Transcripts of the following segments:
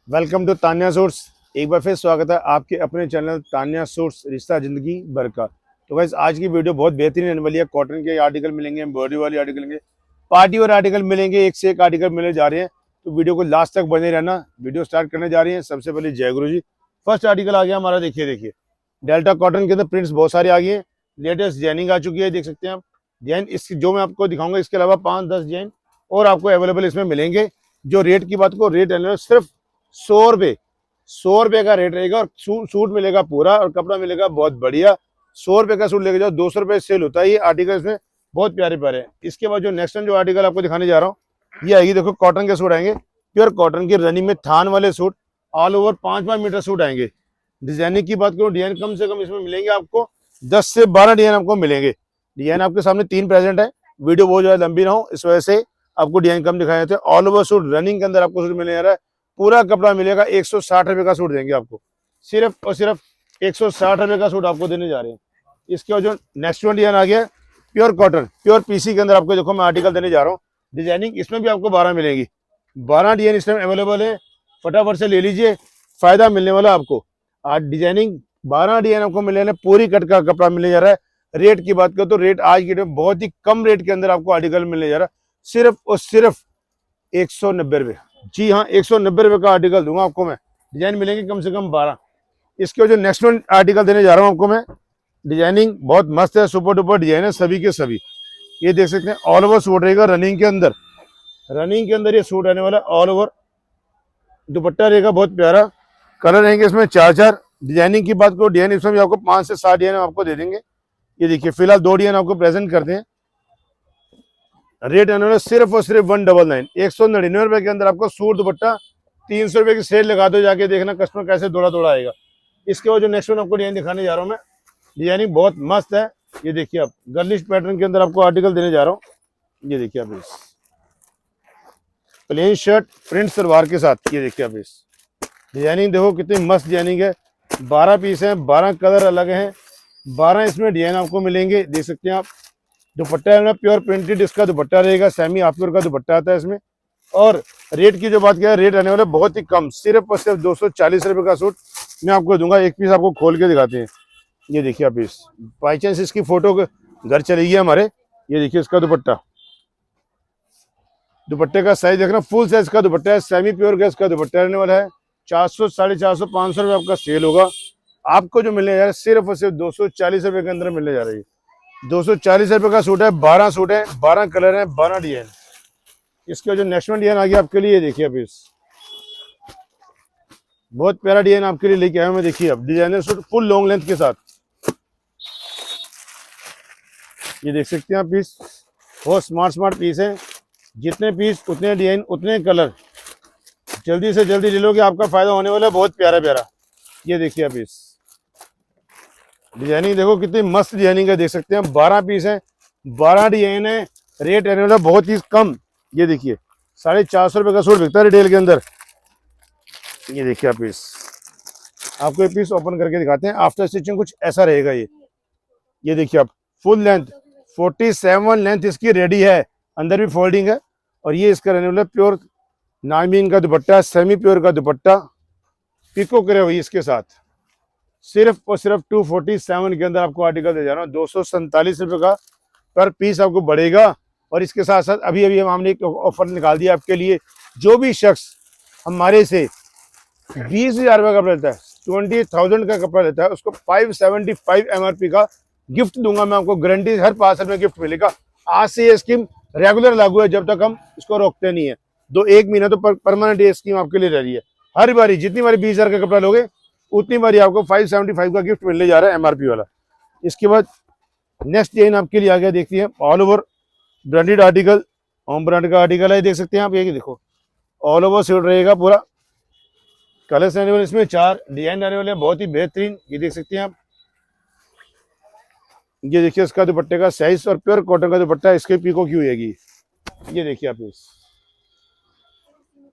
Welcome to Tanya suits. एक बार फिर स्वागत है आपके अपने चैनल तान्या सूट्स रिश्ता जिंदगी भर का। तो गाइस आज की वीडियो बहुत बेहतरीन रहने वाली है। कॉटन के आर्टिकल मिलेंगे, एम्ब्रॉयडरी वाले आर्टिकल मिलेंगे, पार्टी वेयर आर्टिकल मिलेंगे, एक से एक आर्टिकल मिलने जा रहे हैं। तो वीडियो को लास्ट तक बने रहना। वीडियो स्टार्ट करने जा रही है। सबसे पहले जय गुरु जी। फर्स्ट आर्टिकल आ गया हमारा, देखिए डेल्टा कॉटन के अंदर प्रिंट्स बहुत सारे आ गए हैं। लेटेस्ट डिजाइनिंग आ चुकी है, देख सकते हैं आप। डिजाइन इस जो मैं आपको दिखाऊंगा, इसके अलावा 5-10 डिजाइन और आपको अवेलेबल इसमें मिलेंगे। जो रेट की बात को, रेट सिर्फ 100 रुपये का रेट रहेगा और सूट मिलेगा पूरा और कपड़ा मिलेगा बहुत बढ़िया। 100 रुपये का सूट लेके जाओ, 200 रुपये सेल होता है। ये आर्टिकल इसमें बहुत प्यारे प्यारे हैं। इसके बाद जो नेक्स्ट जो आर्टिकल आपको दिखाने जा रहा हूँ, ये आएगी, देखो कॉटन के सूट आएंगे, प्योर कॉटन की रनिंग में थान वाले suit, all over 5-5 metre suit आएंगे। डिजाइनिंग की बात करूँ, डिजाइन कम से कम इसमें मिलेंगे आपको 10 से 12 डिजाइन आपको मिलेंगे। डिजाइन आपके सामने 3 प्रेजेंट है, वीडियो बहुत ज्यादा लंबी ना हो इस वजह से आपको डिजाइन कम दिखाए जाते हैं। ऑल ओवर सूट रनिंग के अंदर आपको सूट मिलने जा रहा है। पूरा कपड़ा मिलेगा, 160 रुपये का सूट देंगे आपको, सिर्फ और सिर्फ 160 रुपये का सूट आपको देने जा रहे हैं। इसके बाद जो नेक्स्ट वन डिजाइन आ गया, प्योर कॉटन प्योर पीसी के अंदर आपको देखो मैं आर्टिकल देने जा रहा हूँ। डिजाइनिंग इसमें भी आपको 12 मिलेंगी। 12 डिजाइन इस टाइम अवेलेबल है, फटाफट से ले लीजिए, फायदा मिलने वाला आपको। आज डिजाइनिंग 12 डिजाइन आपको मिलने वाला, पूरी कट का कपड़ा मिलने जा रहा है। रेट की बात करो तो रेट आज की डेट में बहुत ही कम रेट के अंदर आपको आर्टिकल मिलने जा रहा है, सिर्फ और सिर्फ 190 रुपये। जी हाँ, 190 रुपये का आर्टिकल दूंगा आपको मैं। डिजाइन मिलेंगे कम से कम 12। इसके जो नेक्स्ट वन आर्टिकल देने जा रहा हूँ आपको मैं, डिजाइनिंग बहुत मस्त है, सुपर डुपर डिजाइन है सभी के सभी। ये देख सकते हैं, ऑल ओवर सूट रहेगा रनिंग के अंदर। रनिंग के अंदर ये सूट आने वाला, ऑल ओवर दुपट्टा रहेगा बहुत प्यारा। कलर रहेंगे इसमें 4-4। डिजाइनिंग की बात करो, डिजाइन इसमें भी आपको 5 से 7 डिजाइन आपको दे देंगे। ये देखिए फिलहाल 2 डिजाइन आपको प्रेजेंट करते हैं। रेट आने वाला सिर्फ और सिर्फ 199, 199 रुपए के अंदर आपको सूट दुपट्टा। 300 रुपए की सेल लगा दो, जाके देखना कस्टमर कैसे दौड़ा दौड़ा आएगा। इसके बाद जो नेक्स्ट वन आपको डिजाइन दिखाने जा रहा हूँ मैं, डिजाइनिंग बहुत मस्त है। ये देखिए आप, गर्लिश पैटर्न के अंदर आपको आर्टिकल देने जा रहा हूँ। ये देखिए आप, इस प्लेन शर्ट प्रिंट सलवार के साथ, ये देखिए आप इस डिजाइनिंग देखो कितनी मस्त डिजाइनिंग है। 12 पीस है, 12 कलर अलग हैं, 12 इसमें डिजाइन आपको मिलेंगे, देख सकते हैं आप। दुपट्टा है ना प्योर प्रिंटेड, इसका दुपट्टा रहेगा, सेमी आफ्टर का दुपट्टा आता है इसमें। और रेट की जो बात किया, रेट आने वाला बहुत ही कम, सिर्फ और सिर्फ 240 रुपये का सूट मैं आपको दूंगा। एक पीस आपको खोल के दिखाते हैं। ये देखिए आप इस, बाई चांस इसकी फोटो घर चली गई हमारे। ये देखिए इसका दुपट्टा, दुपट्टे का साइज देखना, फुल साइज का दुपट्टा है, सेमी प्योर का इसका दुपट्टा रहने वाला है। 400, 450, 500 रुपये आपका सेल होगा। आपको जो मिलने जा रहा है सिर्फ और सिर्फ 240 रुपये के अंदर मिलने जा रही है। 240 रुपये का सूट है, 12 सूट है, 12 कलर है, 12 डिजाइन। इसके जो नेक्स्ट वन डिजाइन आ गया आपके लिए, देखिए आप इस बहुत प्यारा डिजाइन आपके लिए लेके आया मैं। देखिए अब designer suit full long length के साथ, ये देख सकते हैं आप पीस, बहुत स्मार्ट पीस है। जितने पीस उतने डिजाइन उतने कलर, जल्दी से जल्दी ले लोगे, आपका फायदा होने वाला है बहुत प्यारा प्यारा। ये देखिए आप इस डिजाइनिंग देखो कितनी मस्त डिजाइनिंग है, देख सकते हैं 12 पीस है, 12 डिजाइन है। रेट रहने वाला बहुत ही कम। ये देखिए 450 रुपये का सूट बिकता है रिटेल के अंदर। ये देखिए आप पीस, आपको ये पीस ओपन करके दिखाते हैं। आफ्टर स्टिचिंग कुछ ऐसा रहेगा ये देखिए आप, फुल लेंथ 47 लेंथ इसकी रेडी है, अंदर भी फोल्डिंग है। और ये इसका रहने वाला प्योर नामीन का दुपट्टा, सेमी प्योर का दुपट्टा, पिको करे हुई इसके साथ। सिर्फ और सिर्फ 247 के अंदर आपको आर्टिकल दे जा रहा हूँ। 247 रुपये का पर पीस आपको बढ़ेगा। और इसके साथ साथ अभी हमने एक ऑफर निकाल दिया आपके लिए। जो भी शख्स हमारे से 20,000 रुपये का कपड़ा लेता है, 20,000 का कपड़ा लेता है, उसको 575 MRP का गिफ्ट दूंगा मैं आपको, गारंटी। हर पार्सल में गिफ्ट मिलेगा। आज से ये स्कीम रेगुलर लागू है, जब तक हम इसको रोकते नहीं है। 1 महीना तो परमानेंट ये स्कीम आपके लिए रह रही है। हर बारी जितनी बारी 20,000 का कपड़ा लोगे, उतनी बारी आपको 575 का गिफ्ट मिलने जा रहा है, MRP वाला। इसके बाद नेक्स्ट डिजाइन आपके लिए आ गया, देखिए all over branded article, home brand का आर्टिकल है, देख सकते हैं आप। ये देखो ऑल ओवर सूट रहेगा पूरा, कलर्स आने वाले इसमें 4, डिजाइन आने वाले बहुत ही बेहतरीन। ये देख सकते हैं आप। ये देखिए इसका दुपट्टे का साइज, और प्योर कॉटन का दुपट्टा, इसके पीको की होगी। ये देखिए आप,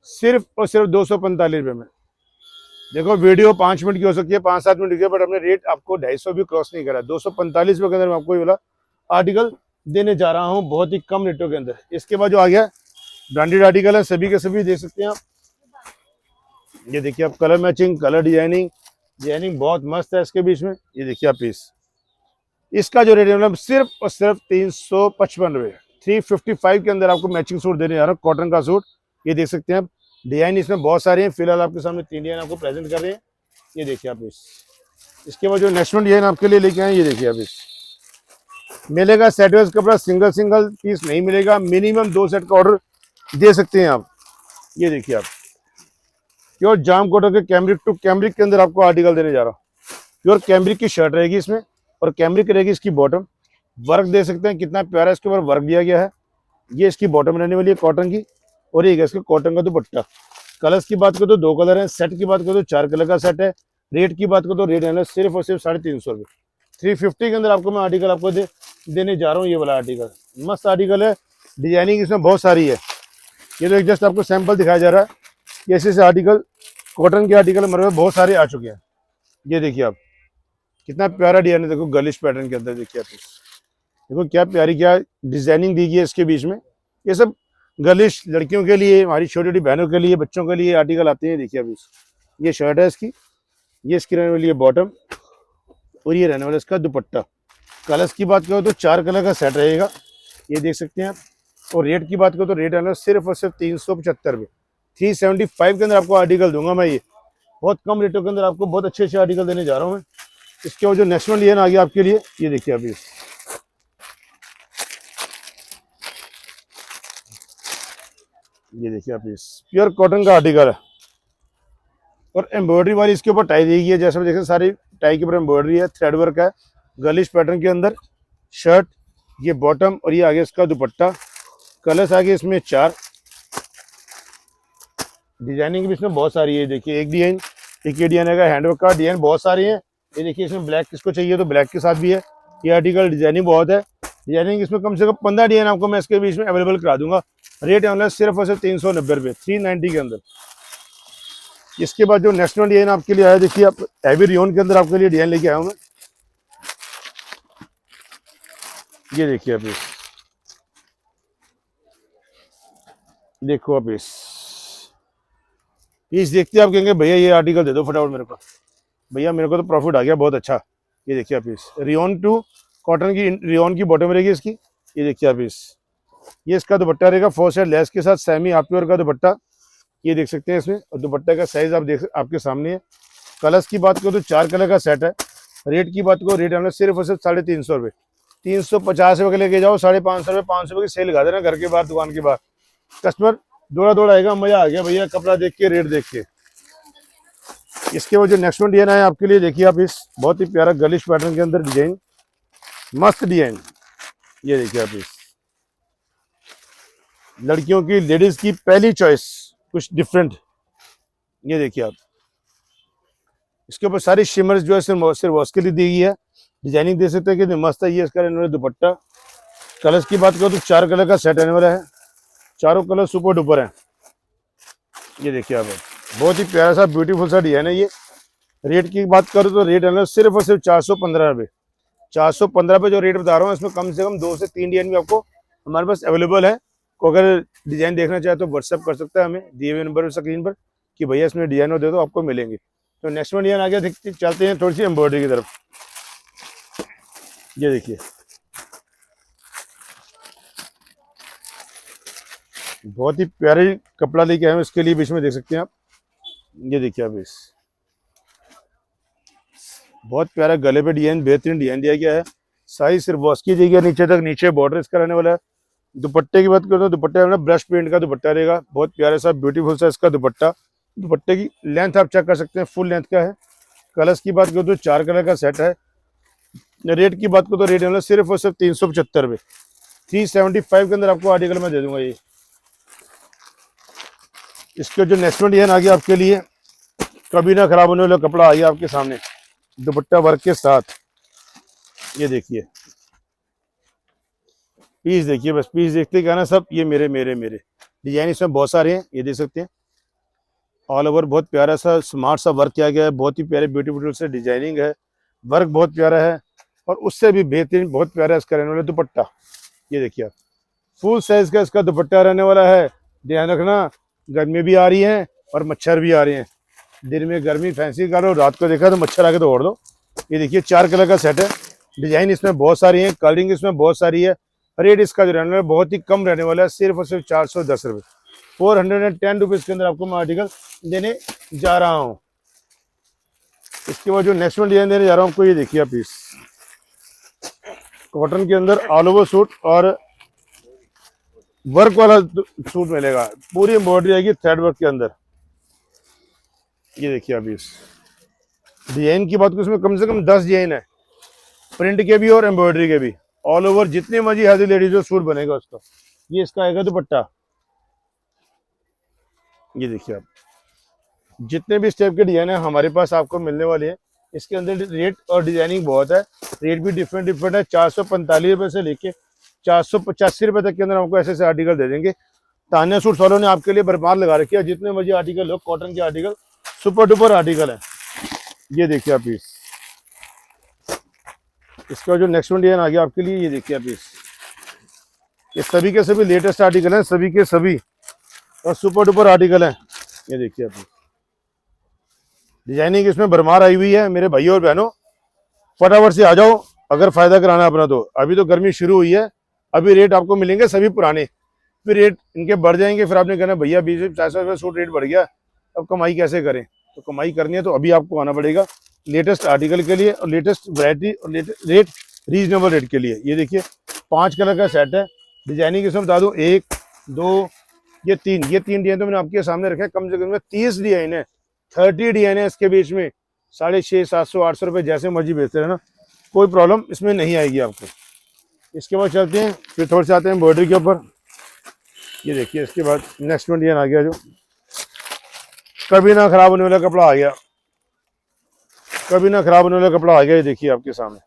सिर्फ और सिर्फ 245 रुपये में। देखो वीडियो 5 मिनट की हो सकती है, 5-7 मिनट की, बट हमने रेट आपको 250 भी क्रॉस नहीं करा। 245 रुपये के अंदर मैं आपको ये वाला आर्टिकल देने जा रहा हूँ, बहुत ही कम रेटों के अंदर। इसके बाद जो आ गया ब्रांडेड आर्टिकल है, सभी के सभी देख सकते हैं आप। ये देखिए आप, colour matching, colour designing, designing बहुत मस्त है इसके बीच में। ये देखिए आप पीस, इसका जो रेट है मतलब सिर्फ और सिर्फ 355 रुपये। 355 के अंदर आपको मैचिंग सूट देने जा रहा हूँ, कॉटन का सूट। ये देख सकते हैं आप, डिजाइन इसमें बहुत सारे हैं, फिलहाल आपके सामने 3 डिजाइन आपको प्रेजेंट कर रहे हैं। ये देखिए आप इसके बाद जो नेक्स्ट डिजाइन आपके लिए लेके आए, ये देखिए आप मिलेगा सेट वाइज कपड़ा, सिंगल सिंगल पीस नहीं मिलेगा, मिनिमम 2 सेट का ऑर्डर दे सकते हैं आप। ये देखिए आप, प्योर जाम कॉटन के कैमरिक टू कैमरिक के अंदर आपको आर्टिकल देने जा रहा हूँ। प्योर कैमरिक की शर्ट रहेगी इसमें, और कैमरिक रहेगी इसकी बॉटम। वर्क दे सकते हैं कितना प्यारा इसके ऊपर वर्क दिया गया है। ये इसकी बॉटम रहने वाली है कॉटन की, और ये इसका कॉटन का दुपट्टा। कलर्स की बात करो तो 2 कलर हैं, सेट की बात करो तो 4 कलर का सेट है। रेट की बात करो तो रेट है सिर्फ और सिर्फ 350 रुपये। 350 के अंदर आपको मैं आर्टिकल आपको देने जा रहा हूँ। ये वाला आर्टिकल मस्त आर्टिकल है, डिजाइनिंग इसमें बहुत सारी है। ये तो एक जस्ट आपको सैंपल दिखाया जा रहा है। ऐसे आर्टिकल, कॉटन के आर्टिकल हमारे पास बहुत सारे आ चुके हैं। ये देखिए आप, कितना प्यारा डिजाइन है, देखो गर्लिश पैटर्न के अंदर। देखिए आप देखो क्या प्यारी क्या डिजाइनिंग दी गई है इसके बीच में। ये सब गर्लिश लड़कियों के लिए, हमारी छोटी छोटी बहनों के लिए, बच्चों के लिए आर्टिकल आते हैं। देखिए आप ये शर्ट है इसकी, ये इसकी रहने वाली है बॉटम, और ये रहने वाला इसका दुपट्टा। कलर्स की बात करो तो 4 कलर का सेट रहेगा, ये देख सकते हैं आप। और रेट की बात करो तो रेट है सिर्फ और सिर्फ 375 रुपये। 375 के अंदर आपको आर्टिकल दूंगा मैं। ये बहुत कम रेटों के अंदर आपको बहुत अच्छे अच्छे आर्टिकल देने जा रहा हूँ मैं। इसके बाद जो नेक्स्ट वन लिया ना आगे आपके लिए, ये देखिए आप ये देखिए आप प्योर कॉटन का आर्टिकल है, और एम्ब्रॉयडरी वाली इसके ऊपर टाई दी गई है। जैसे देखें सारी टाई के ऊपर एम्ब्रॉयडरी है, थ्रेड वर्क है, गर्लिश पैटर्न के अंदर शर्ट, ये बॉटम, और ये आगे इसका दुपट्टा। कलर्स आगे इसमें 4, डिजाइनिंग भी इसमें बहुत सारी है। देखिए एक डिजाइन, एक ये डिजाइन है हैंडवर्क का, डिजाइन बहुत सारी है। ये देखिए इसमें ब्लैक किसको चाहिए तो ब्लैक के साथ भी है। ये आर्टिकल डिजाइनिंग बहुत है, डिजाइनिंग इसमें कम से कम 15 डिजाइन आपको मैं इसके बीच में अवेलेबल करा दूंगा। रेट है सिर्फ और सिर्फ 390 रुपये, 390 के अंदर। इसके बाद जो नेक्स्ट वन डिजाइन आपके लिए आया, देखिए आप हैवी रियोन के अंदर आपके लिए डिजाइन लेके आया हूँ मैं। ये देखिए आप देखो आप पीस देखते आप कहेंगे भैया ये आर्टिकल दे दो फटाफट मेरे को, भैया मेरे को तो प्रॉफिट आ गया बहुत अच्छा। ये देखिए आप पीस रियोन टू कॉटन की, रियोन की बॉटम रहेगी इसकी। ये देखिए आप ये इसका दुपट्टा रहेगा 4 साइड लेस के साथ, सेमी हाफ प्योर का दुपट्टा। ये देख सकते हैं इसमें, और दुपट्टे का साइज आप देख आपके सामने है। कलर्स की बात करो तो 4 कलर का सेट है। रेट की बात करो, रेट है सिर्फ और सिर्फ 350 रुपये। 350 रुपये के लेके जाओ, 550 रुपये, 500 रुपये की सेल लगा देना घर के बाहर, दुकान के बाहर। कस्टमर दौड़ा दौड़ा आएगा, मजा आ गया भैया कपड़ा देख के, रेट देख के। इसके बाद जो नेक्स्ट वन डिजाइन है आपके लिए, देखिए आप बहुत ही प्यारा गर्लिश पैटर्न के अंदर डिजाइन, मस्त डिजाइन। ये देखिए आप लड़कियों की, लेडीज की पहली चॉइस, कुछ डिफरेंट। ये देखिए आप, इसके ऊपर सारी शिमर्स जो है सिर्फ वॉश के लिए दी गई है। डिजाइनिंग दे सकते हैं कि मस्त है। ये इसका रहने वाला दुपट्टा। कलर्स की बात करो तो 4 कलर का सेट रहने वाला है, चारों कलर सुपर डुपर हैं। ये देखिए आप, बहुत ही प्यारा सा ब्यूटीफुल सा डिजाइन है ये। रेट की बात करो तो रेट है सिर्फ और सिर्फ 415 रुपये। 415 रुपये जो रेट बता रहा हूँ, इसमें कम से कम 2 से 3 डिजाइन भी आपको हमारे पास अवेलेबल है। को अगर डिजाइन देखना चाहे तो व्हाट्सएप कर सकता है हमें दिए हुए नंबर स्क्रीन पर कि भैया इसमें डिजाइन हो दे दो, आपको मिलेंगे। तो नेक्स्ट वन डिजाइन आ गया, चलते हैं थोड़ी सी एम्ब्रॉयडरी की तरफ। ये देखिए बहुत ही प्यारे कपड़ा लेके आए हैं इसके लिए, बीच में देख सकते हैं आप। ये देखिए आप बहुत प्यारा गले पे डिजाइन, बेहतरीन डिजाइन दिया गया है। साइज सिर्फ वॉश की दी गई नीचे तक, नीचे बॉर्डर इसका रहने वाला है। दुपट्टे की बात करो तो दुपट्टे में ब्रश प्रिंट का दुपट्टा रहेगा, बहुत प्यारा सा ब्यूटीफुल सा इसका दुपट्टा। दुपट्टे की लेंथ आप चेक कर सकते हैं, फुल लेंथ का है। कलर्स की बात करो तो 4 कलर का सेट है। रेट की बात करो तो रेट है सिर्फ और सिर्फ 375 रुपये। 375 के अंदर आपको आर्टिकल मैं दे दूंगा ये। इसके जो नेक्स्ट डिजाइन आ गया आपके लिए, कभी ना खराब होने वाला कपड़ा आ गया आपके सामने, दुपट्टा वर्क के साथ। ये देखिए पीस, देखिए बस पीस देखते कहना सब ये मेरे मेरे मेरे। डिजाइन इसमें बहुत सारे हैं, ये देख सकते हैं। ऑल ओवर बहुत प्यारा सा स्मार्ट सा वर्क किया गया है, बहुत ही प्यारे ब्यूटीफुल से डिजाइनिंग है, वर्क बहुत प्यारा है। और उससे भी बेहतरीन बहुत प्यारा इसका रहने वाला दुपट्टा। ये देखिए आप, फुल साइज का इसका दुपट्टा रहने वाला है। ध्यान रखना, गर्मी भी आ रही है और मच्छर भी आ रहे हैं, दिन में गर्मी फैंसी करो, रात को देखा तो मच्छर आके तो ओढ़ दो। ये देखिए 4 कलर का सेट है, डिजाइन इसमें बहुत सारी है, कलरिंग इसमें बहुत सारी है। रेट इसका जो रहने वाला है बहुत ही कम रहने वाला है, सिर्फ और सिर्फ 410 रुपये, 410 रुपीज़ के अंदर आपको मैं आर्टिकल देने जा रहा हूँ। इसके बाद जो नेक्स्ट वन डिजाइन देने जा रहा हूँ आपको, ये देखिए आप पीस कॉटन के अंदर ऑल ओवर सूट और वर्क वाला सूट मिलेगा, पूरी एम्ब्रॉयडरी आएगी थ्रेड वर्क के अंदर। ये देखिए आप इस डिजाइन की बात करूं, इसमें कम से कम 10 डिजाइन है, प्रिंट के भी और एम्ब्रॉयडरी के भी, ऑल ओवर जितनी मर्जी हेल्दी लेडीज जो सूट बनेगा उसका। ये इसका आएगा दुपट्टा। ये देखिए आप जितने भी स्टेप के डिजाइन है हमारे पास आपको मिलने वाले हैं। इसके अंदर रेट और डिजाइनिंग बहुत है, रेट भी डिफरेंट डिफरेंट है। 445 रुपये से लेके 485 रुपये तक के अंदर आपको ऐसे ऐसे आर्टिकल दे देंगे। तान्या सूट वालों ने आपके लिए भरमार लगा रखी है, जितने मर्जी आर्टिकल हो, कॉटन के आर्टिकल सुपर डुपर आर्टिकल है। ये देखिए आप पीस, इसका जो नेक्स्ट वन डिजाइन आ गया आपके लिए, ये देखिए आप पीस, ये सभी के सभी लेटेस्ट आर्टिकल हैं, सभी के सभी और सुपर डुपर आर्टिकल हैं। ये देखिए आप डिजाइनिंग इसमें भरमार आई हुई है। मेरे भाइयों और बहनों फटाफट से आ जाओ अगर फायदा कराना अपना तो। अभी तो गर्मी शुरू हुई है, अभी रेट आपको मिलेंगे सभी पुराने, फिर रेट इनके बढ़ जाएंगे, फिर आपने कहना भैया 20-50 रुपये सूट रेट बढ़ गया, अब कमाई कैसे करें। तो कमाई करनी है तो अभी आपको आना पड़ेगा लेटेस्ट आर्टिकल के लिए और लेटेस्ट वैरायटी और रेट रीजनेबल रेट के लिए। ये देखिए 5 कलर का सेट है, डिजाइनिंग इसमें बता दूँ 1 2 ये 3 डिजाइन तो मैंने आपके सामने रखा है। कम से कम 30 डिजाइन है, 30 डिजाइन है इसके बीच में। 650 700 800 रुपये जैसे मर्जी बेचते हैं ना, कोई प्रॉब्लम इसमें नहीं आएगी आपको। इसके बाद चलते हैं फिर थोड़े से आते हैं एम्ब्रॉयडरी के ऊपर। ये देखिए इसके बाद नेक्स्ट वन डिजाइन आ गया, जो कभी ना खराब होने वाला कपड़ा आ गया, कभी ना खराब होने वाला कपड़ा आ गया। ये देखिए आपके सामने,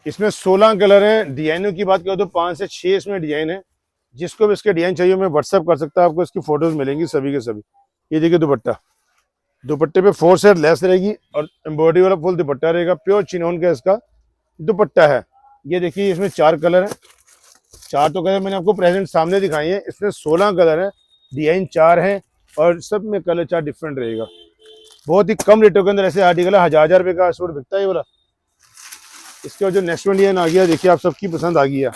इसमें 16 कलर हैं। डिजाइनों की बात करो तो 5 से 6 इसमें डिजाइन है। जिसको भी इसके डिजाइन चाहिए मैं व्हाट्सअप कर सकता है, आपको इसकी फोटोज मिलेंगी सभी के सभी। ये देखिए दुपट्टा, दुपट्टे पे 4 सेट लेस रहेगी और एम्ब्रॉयडरी वाला फुल दुपट्टा रहेगा, प्योर चिनोन का इसका दुपट्टा है। ये देखिए इसमें 4 कलर हैं, 4 तो कलर मैंने आपको प्रेजेंट सामने दिखाई है, इसमें 16 कलर हैं, डिजाइन 4 हैं और सब में कलर 4 डिफरेंट रहेगा। बहुत ही कम रेटों के अंदर ऐसे आर्टिकल है, 1000 रुपये का सूट बिकता है ये वाला। इसके बाद जो नेक्स्ट वन डिजाइन आ गया, देखिए आप सबकी पसंद आ गई है,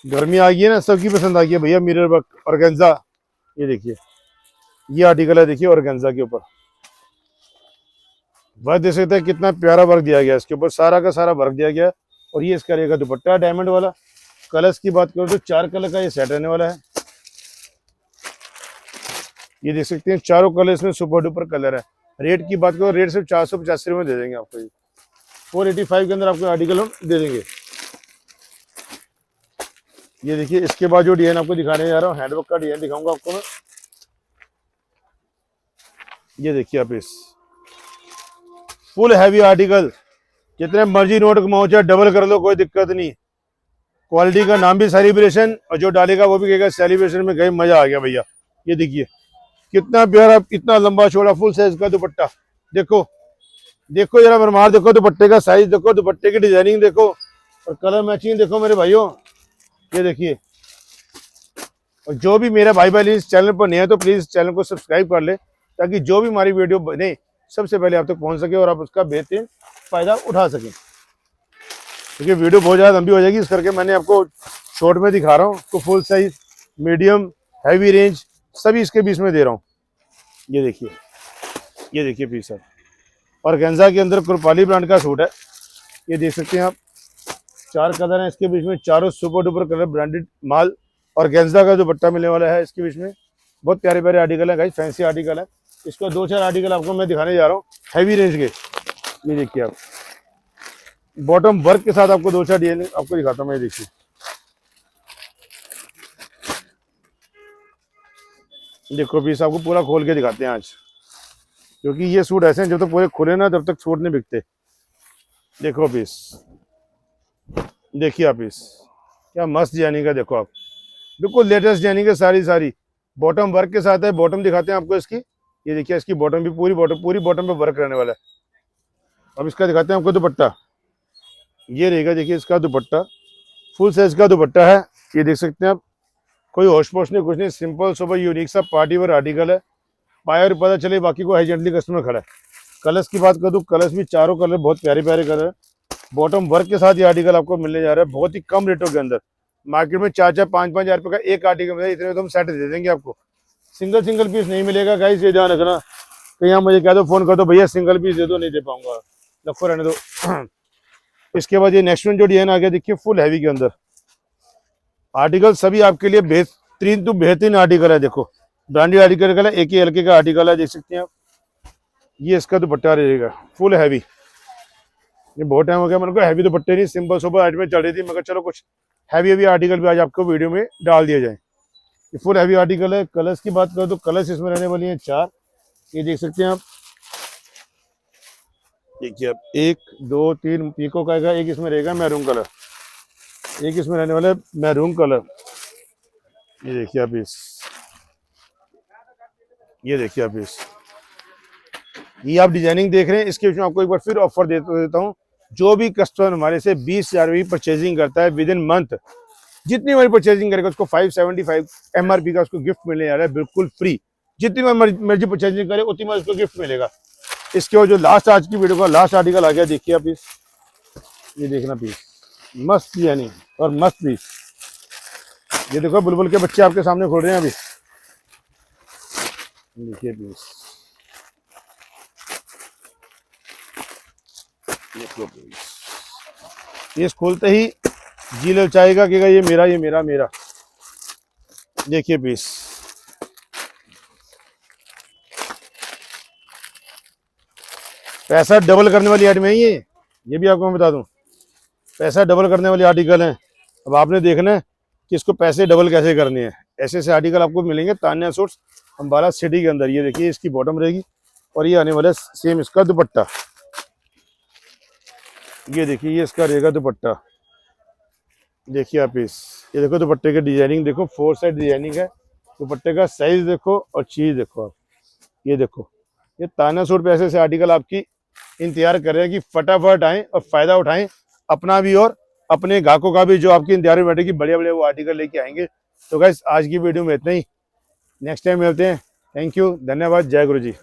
गर्मी आ गई है ना, सबकी पसंद आ गई है भैया, मिरर वर्क ऑर्गेन्जा। ये देखिए ये आर्टिकल है, देखिए ऑर्गेन्जा के ऊपर वर्क देख सकते हैं, कितना प्यारा वर्क दिया गया, इसके ऊपर सारा का सारा वर्क दिया गया। और ये इसका रहेगा दुपट्टा डायमंड वाला। कलर्स की बात करो तो 4 कलर का ये सेट रहने वाला है। ये देख सकते हैं चारों कलर इसमें सुपर डुपर कलर है। रेट की बात करो, रेट सिर्फ 485 रुपये दे देंगे आपको, ये 485 के अंदर आपको आर्टिकल हम दे देंगे। ये देखिए इसके बाद जो डिजाइन आपको दिखाने जा रहा हूँ, हैंडवर्क का डिजाइन दिखाऊंगा आपको मैं। ये देखिए आप इस फुल हैवी आर्टिकल, जितने मर्जी नोट कमाओ चाहे डबल कर लो, कोई दिक्कत नहीं। क्वालिटी का नाम भी सेलिब्रेशन, और जो डालेगा वो भी कहेगा सेलिब्रेशन में गए, मजा आ गया भैया। ये देखिए कितना प्यारा, इतना लंबा चौड़ा फुल साइज का दुपट्टा। देखो देखो जरा भरमार, देखो दुपट्टे का साइज देखो, दुपट्टे की डिजाइनिंग देखो और कलर मैचिंग देखो मेरे भाइयों। ये देखिए, और जो भी मेरा भाई बहन इस चैनल पर नहीं है तो प्लीज चैनल को सब्सक्राइब कर ले, ताकि जो भी हमारी वीडियो बने सबसे पहले आप तक पहुंच सके और आप उसका बेहतरीन फायदा उठा सकें। क्योंकि वीडियो बहुत ज़्यादा लंबी हो जाएगी, इस करके मैंने आपको शॉर्ट में दिखा रहा हूँ। तो full size, medium, heavy range सभी इसके बीच में दे रहा हूँ। ये देखिए पीस है, और गेंजा के अंदर कुरपाली ब्रांड का सूट है। ये देख सकते हैं आप, 4 कलर हैं इसके बीच में, चारों सुपर डुपर कलर ब्रांडेड माल, और गेंजा का दुपट्टा मिलने वाला है इसके बीच में। बहुत प्यारे प्यारे आर्टिकल है गाइस, फैंसी आर्टिकल है। इसका 2-4 आर्टिकल आपको मैं दिखाने जा रहा हूँ हैवी रेंज के। ये देखिए आप, बॉटम वर्क के साथ आपको 2-4 डिजाइन आपको दिखाता हूँ मैं। देखिए देखो पीस आपको पूरा खोल के दिखाते हैं आज, क्योंकि ये सूट ऐसे हैं जब तक पूरे खुले ना तब तक सूट नहीं बिकते। देखो पीस, देखिए आप पीस क्या मस्त डिजाइनिंग है, देखो आप बिल्कुल लेटेस्ट डिजाइनिंग है, सारी बॉटम वर्क के साथ है। बॉटम दिखाते हैं आपको इसकी। ये देखिए इसकी बॉटम भी पूरी बॉटम पे वर्क रहने वाला है। अब इसका दिखाते हैं आपको दुपट्टा। ये रहेगा, देखिए इसका दुपट्टा फुल साइज का दुपट्टा है। ये देख सकते हैं आप, कोई होश पोश नहीं, कुछ नहीं, सिंपल सुपर यूनिक सा पार्टी वेयर आर्टिकल है। पाया और पता चले, बाकी को हाइजेंटली कस्टमर खड़ा है। कलर्स की बात कर दूं, कलर्स भी चारों कलर बहुत प्यारे प्यारे कलर है। बॉटम वर्क के साथ ये आर्टिकल आपको मिलने जा रहा है बहुत ही कम रेटों के अंदर। मार्केट में 4-4, 5-5 हज़ार रुपये का एक आर्टिकल मिलेगा, इतने में तो हम सेट दे देंगे आपको। सिंगल सिंगल पीस नहीं मिलेगा गाइस, ये ध्यान रखना। तो यहाँ मुझे कह दो, फोन कर दो, भैया सिंगल पीस दे दो, नहीं दे पाऊंगा, रखो रहने दो। इसके बाद ये नेक्स्ट वन जो डिजाइन आ गया, देखिए फुल हैवी के अंदर आर्टिकल, सभी आपके लिए बेहतरीन तो बेहतरीन आर्टिकल है। देखो ब्रांडेड आर्टिकल है, एक ही हल्के का आर्टिकल है, देख सकते हैं आप। ये इसका दुपट्टा रहेगा फुल हैवी। ये बहुत टाइम हो गया मेरे को हैवी दुपट्टे नहीं, सिंपल सोबर आइटम में चल रही थी, मगर चलो कुछ हैवी हैवी आर्टिकल भी आज आपको वीडियो में डाल दिया जाए। ये फुल हैवी आर्टिकल है। कलर्स की बात करो तो कलर्स इसमें रहने वाली हैं 4, ये देख सकते हैं आप। देखिए अब 1, 2, 3 पीको का है, एक इसमें रहेगा मैरून कलर, एक इसमें रहने वाला है मैरून कलर। ये देखिए आप इस, ये देखिए आप इस, ये आप डिजाइनिंग देख रहे हैं। इसके बीच में आपको एक बार फिर ऑफर देता हूँ, जो भी कस्टमर हमारे से 20,000 भी परचेजिंग करता है विद इन मंथ, जितनी हमारी परचेजिंग करेगा उसको 575 MRP का उसको गिफ्ट मिलने जा रहा है, बिल्कुल फ्री। जितनी मर्जी परचेजिंग करे उतनी में उसको गिफ्ट मिलेगा। इसके बाद जो लास्ट आज की वीडियो का लास्ट आर्टिकल आ गया, देखिए आप इस, ये देखना पीस मस्त यानी और मस्त पीस। ये देखो बुलबुल के बच्चे आपके सामने खोल रहे हैं अभी, देखिए पीस, ये खोलते ही जी ललचाएगा कि ये मेरा, ये मेरा मेरा। देखिए पीस, पैसा डबल करने वाली आइटम है ये भी आपको मैं बता दूं, पैसा डबल करने वाली आर्टिकल है। अब आपने देखना है कि इसको पैसे डबल कैसे करने हैं। ऐसे ऐसे आर्टिकल आपको मिलेंगे तान्या सूट्स अम्बाला सिटी के अंदर। ये देखिए इसकी बॉटम रहेगी और ये आने वाला है सेम इसका दुपट्टा। ये देखिए ये इसका रहेगा दुपट्टा, देखिए आप इस, ये देखो दुपट्टे की डिजाइनिंग देखो, 4 साइड डिजाइनिंग है। दुपट्टे का साइज देखो और चीज देखो आप, ये देखो। ये तान्या सूट पे ऐसे ऐसे आर्टिकल आपकी इंतजार कर रहे हैं कि फटाफट आएं और फायदा उठाएं, अपना भी और अपने ग्राहकों का भी, जो आपकी इंतजार में बैठे कि बढ़िया बढ़िया वो आर्टिकल लेके आएंगे। तो गाइस आज की वीडियो में इतना ही, नेक्स्ट टाइम मिलते हैं। थैंक यू, धन्यवाद, जय गुरु जी।